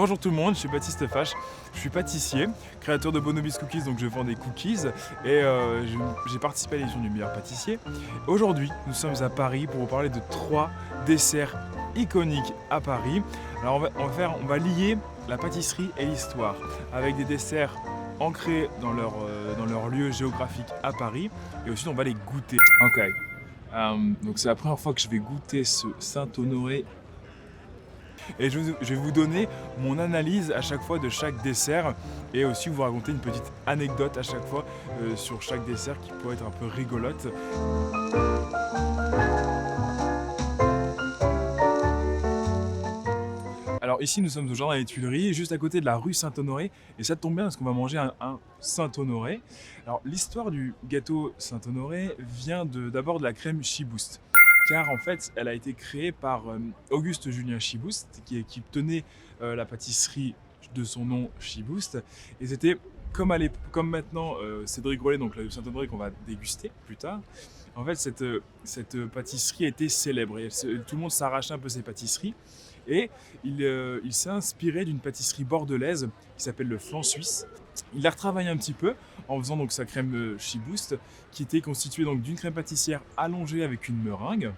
Bonjour tout le monde, je suis Baptiste Fache, je suis pâtissier, créateur de Bonobis Cookies, donc je vends des cookies et j'ai participé à l'édition du meilleur pâtissier. Aujourd'hui, nous sommes à Paris pour vous parler de 3 desserts iconiques à Paris. Alors on va lier la pâtisserie et l'histoire avec des desserts ancrés dans leur lieu géographique à Paris et aussi on va les goûter. Ok, donc c'est la première fois que je vais goûter ce Saint-Honoré. Et je vais vous donner mon analyse à chaque fois de chaque dessert et aussi vous raconter une petite anecdote à chaque fois sur chaque dessert qui pourrait être un peu rigolote. Alors ici nous sommes au jardin des Tuileries, juste à côté de la rue Saint-Honoré et ça tombe bien parce qu'on va manger un Saint-Honoré. Alors l'histoire du gâteau Saint-Honoré vient d'abord de la crème Chibouste. Car en fait, elle a été créée par Auguste Julien Chibouste, qui tenait la pâtisserie de son nom Chibouste. Et c'était comme maintenant Cédric Grolet, donc le Saint-Honoré qu'on va déguster plus tard. En fait, cette pâtisserie était célèbre et tout le monde s'arrachait un peu ses pâtisseries. Et il s'est inspiré d'une pâtisserie bordelaise qui s'appelle le flan suisse. Il l'a retravaillé un petit peu en faisant donc sa crème Chibouste qui était constituée donc d'une crème pâtissière allongée avec une meringue.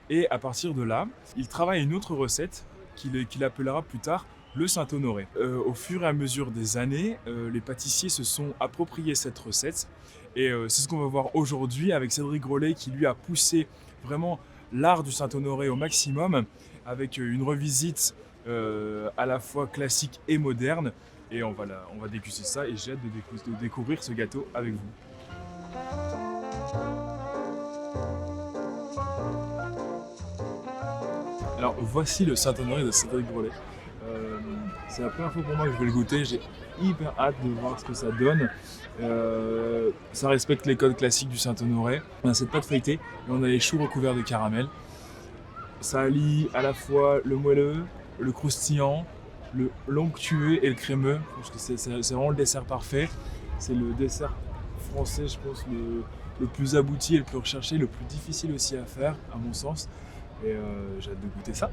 Et à partir de là, il travaille une autre recette qu'il appellera plus tard le Saint-Honoré. Au fur et à mesure des années, les pâtissiers se sont appropriés cette recette et c'est ce qu'on va voir aujourd'hui avec Cédric Grolet qui lui a poussé vraiment l'art du Saint-Honoré au maximum avec une revisite à la fois classique et moderne. Et on va déguster ça et j'ai hâte de découvrir ce gâteau avec vous. Alors voici le Saint-Honoré de Cédric Grolet. C'est la première fois pour moi que je vais le goûter, j'ai hyper hâte de voir ce que ça donne. Ça respecte les codes classiques du Saint-Honoré. On a cette pâte feuilletée et on a les choux recouverts de caramel. Ça allie à la fois le moelleux, le croustillant, le l'onctueux et le crémeux. Je pense que c'est vraiment le dessert parfait. C'est le dessert français, je pense, le plus abouti et le plus recherché, le plus difficile aussi à faire, à mon sens. Et j'ai hâte de goûter ça.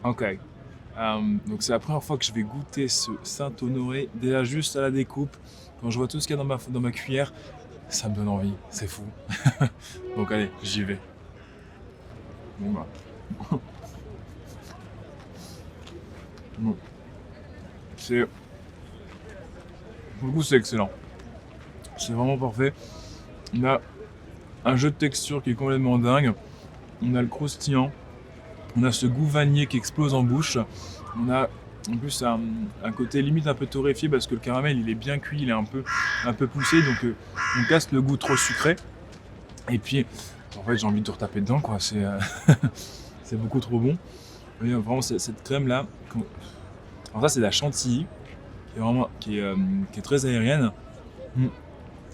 Ok. Donc c'est la première fois que je vais goûter ce Saint-Honoré. Déjà juste à la découpe, quand je vois tout ce qu'il y a dans ma cuillère, ça me donne envie. C'est fou. Donc allez, j'y vais. Bon bah. Bon. Pour le goût, c'est excellent. C'est vraiment parfait. On a un jeu de texture qui est complètement dingue. On a le croustillant. On a ce goût vanillé qui explose en bouche. On a en plus un côté limite un peu torréfié parce que le caramel il est bien cuit, il est un peu poussé, donc on casse le goût trop sucré. Et puis en fait j'ai envie de retaper dedans quoi. C'est beaucoup trop bon. Et vraiment cette crème là. Alors ça c'est de la chantilly qui est très aérienne.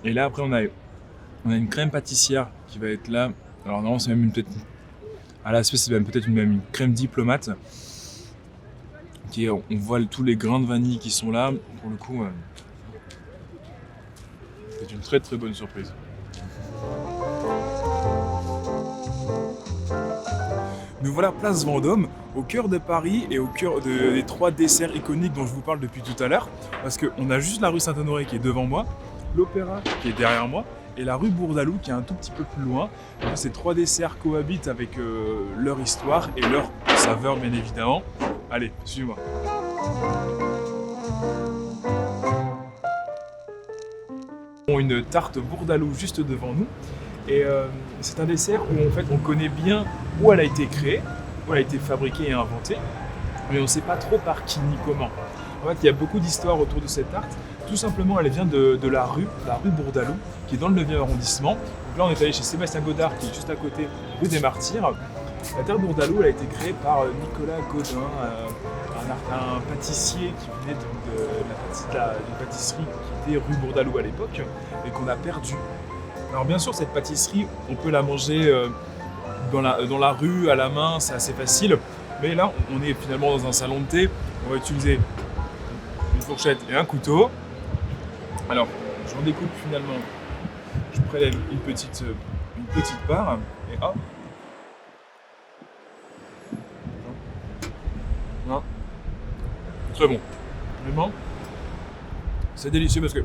Et là après on a une crème pâtissière qui va être là. Alors non c'est même à l'aspect c'est même peut-être même une crème diplomate. On voit tous les grains de vanille qui sont là. Pour le coup, c'est une très très bonne surprise. Nous voilà place Vendôme, au cœur de Paris et au cœur des 3 desserts iconiques dont je vous parle depuis tout à l'heure. Parce qu'on a juste la rue Saint-Honoré qui est devant moi, l'Opéra qui est derrière moi et la rue Bourdaloue qui est un tout petit peu plus loin. Donc, ces 3 desserts cohabitent avec leur histoire et leur saveur bien évidemment. Allez, suis-moi. Une tarte Bourdaloue juste devant nous et c'est un dessert où en fait on connaît bien où elle a été créée, où elle a été fabriquée et inventée, mais on ne sait pas trop par qui ni comment. En fait, il y a beaucoup d'histoires autour de cette tarte. Tout simplement, elle vient de la rue Bourdaloue, qui est dans le 9e arrondissement. Donc là, on est allé chez Sébastien Godard, qui est juste à côté, rue des Martyrs. La tarte Bourdaloue, elle a été créée par Nicolas Godin, un pâtissier qui venait d'une pâtisserie qui était rue Bourdaloue à l'époque et qu'on a perdu. Alors bien sûr, cette pâtisserie, on peut la manger dans la rue, à la main, c'est assez facile. Mais là, on est finalement dans un salon de thé. On va utiliser une fourchette et un couteau. Alors, j'en découpe finalement. Je prélève une petite part et hop. Non. très bon. Vraiment, c'est délicieux parce que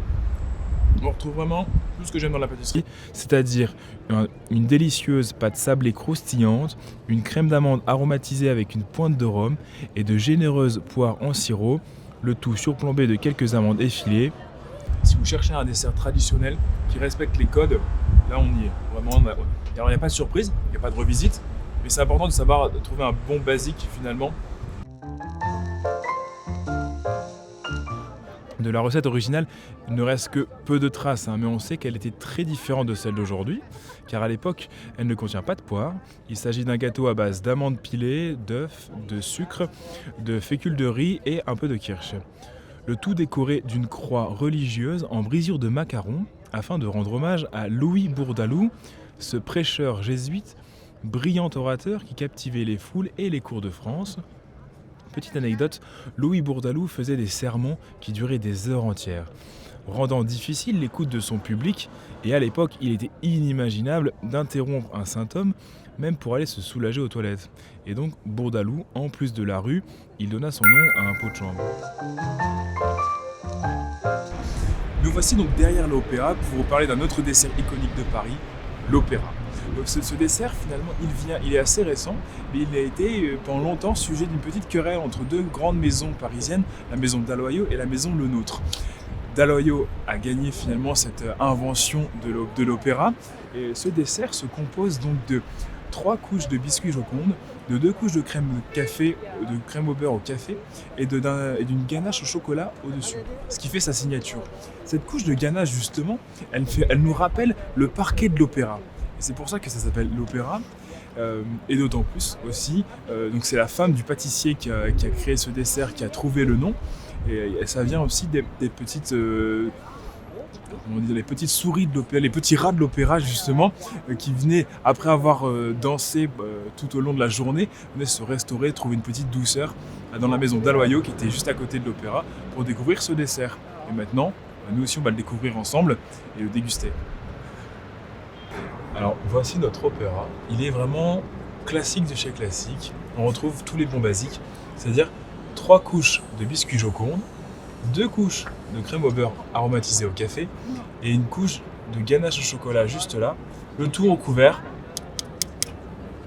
on retrouve vraiment tout ce que j'aime dans la pâtisserie, c'est-à-dire une délicieuse pâte sablée croustillante, une crème d'amande aromatisée avec une pointe de rhum et de généreuses poires en sirop, le tout surplombé de quelques amandes effilées. Si vous cherchez un dessert traditionnel qui respecte les codes, là on y est. Vraiment, alors il n'y a pas de surprise, il n'y a pas de revisite, mais c'est important de savoir trouver un bon basique finalement. De la recette originale, il ne reste que peu de traces, mais on sait qu'elle était très différente de celle d'aujourd'hui, car à l'époque, elle ne contient pas de poire. Il s'agit d'un gâteau à base d'amandes pilées, d'œufs, de sucre, de fécule de riz et un peu de kirsch. Le tout décoré d'une croix religieuse en brisure de macarons, afin de rendre hommage à Louis Bourdaloue, ce prêcheur jésuite, brillant orateur qui captivait les foules et les cours de France. Petite anecdote, Louis Bourdaloue faisait des sermons qui duraient des heures entières, rendant difficile l'écoute de son public, et à l'époque, il était inimaginable d'interrompre un saint homme, même pour aller se soulager aux toilettes. Et donc, Bourdaloue, en plus de la rue, il donna son nom à un pot de chambre. Nous voici donc derrière l'opéra pour vous parler d'un autre dessert iconique de Paris, l'opéra. Donc ce dessert, finalement, il est assez récent, mais il a été pendant longtemps sujet d'une petite querelle entre deux grandes maisons parisiennes, la maison Dalloyau et la maison Le Nôtre. Dalloyau a gagné finalement cette invention de l'opéra, et ce dessert se compose donc de 3 couches de biscuits Joconde, de 2 couches de crème café, de crème au beurre au café, et d'une ganache au chocolat au-dessus, ce qui fait sa signature. Cette couche de ganache, justement, elle nous rappelle le parquet de l'opéra. Et c'est pour ça que ça s'appelle l'opéra, et d'autant plus aussi, donc c'est la femme du pâtissier qui a créé ce dessert, qui a trouvé le nom, et ça vient aussi des petites, les petites souris de l'opéra, les petits rats de l'opéra justement, qui venaient, après avoir dansé tout au long de la journée, venaient se restaurer, trouver une petite douceur dans la maison Dalloyau qui était juste à côté de l'opéra pour découvrir ce dessert. Et maintenant, nous aussi on va le découvrir ensemble et le déguster. Alors voici notre opéra, il est vraiment classique de chez classique, on retrouve tous les bons basiques, c'est-à-dire 3 couches de biscuits Joconde, 2 couches de crème au beurre aromatisée au café et une couche de ganache au chocolat juste là, le tout recouvert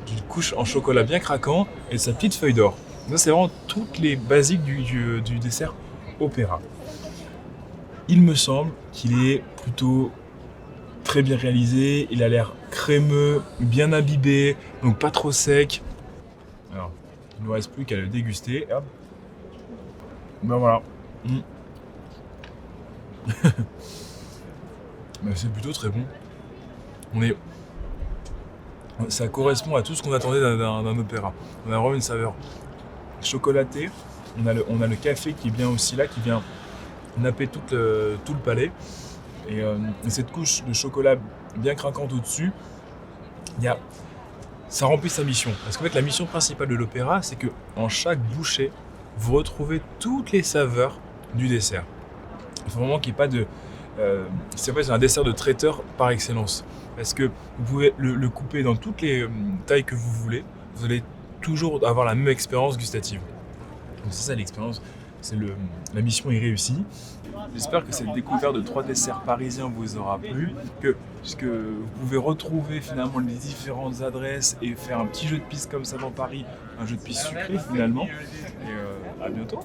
d'une couche en chocolat bien craquant et de sa petite feuille d'or. Ça c'est vraiment toutes les basiques du dessert opéra. Il me semble qu'il est plutôt très bien réalisé, il a l'air crémeux, bien imbibé, donc pas trop sec. Alors, il ne nous reste plus qu'à le déguster. Hop. Ben voilà. Ben, c'est plutôt très bon. Ça correspond à tout ce qu'on attendait d'un opéra. On a vraiment une saveur chocolatée. On a le café qui est bien aussi là, qui vient napper tout le palais. Et cette couche de chocolat bien craquante au-dessus, ça remplit sa mission. Parce qu'en fait, la mission principale de l'opéra, c'est que en chaque bouchée, vous retrouvez toutes les saveurs du dessert. Il faut vraiment qu'il n'y ait pas de... c'est un dessert de traiteur par excellence. Parce que vous pouvez le couper dans toutes les tailles que vous voulez. Vous allez toujours avoir la même expérience gustative. Donc c'est ça l'expérience. La mission est réussie. J'espère que cette découverte de 3 desserts parisiens vous aura plu, puisque vous pouvez retrouver finalement les différentes adresses et faire un petit jeu de piste comme ça dans Paris, un jeu de piste sucré finalement. Et à bientôt.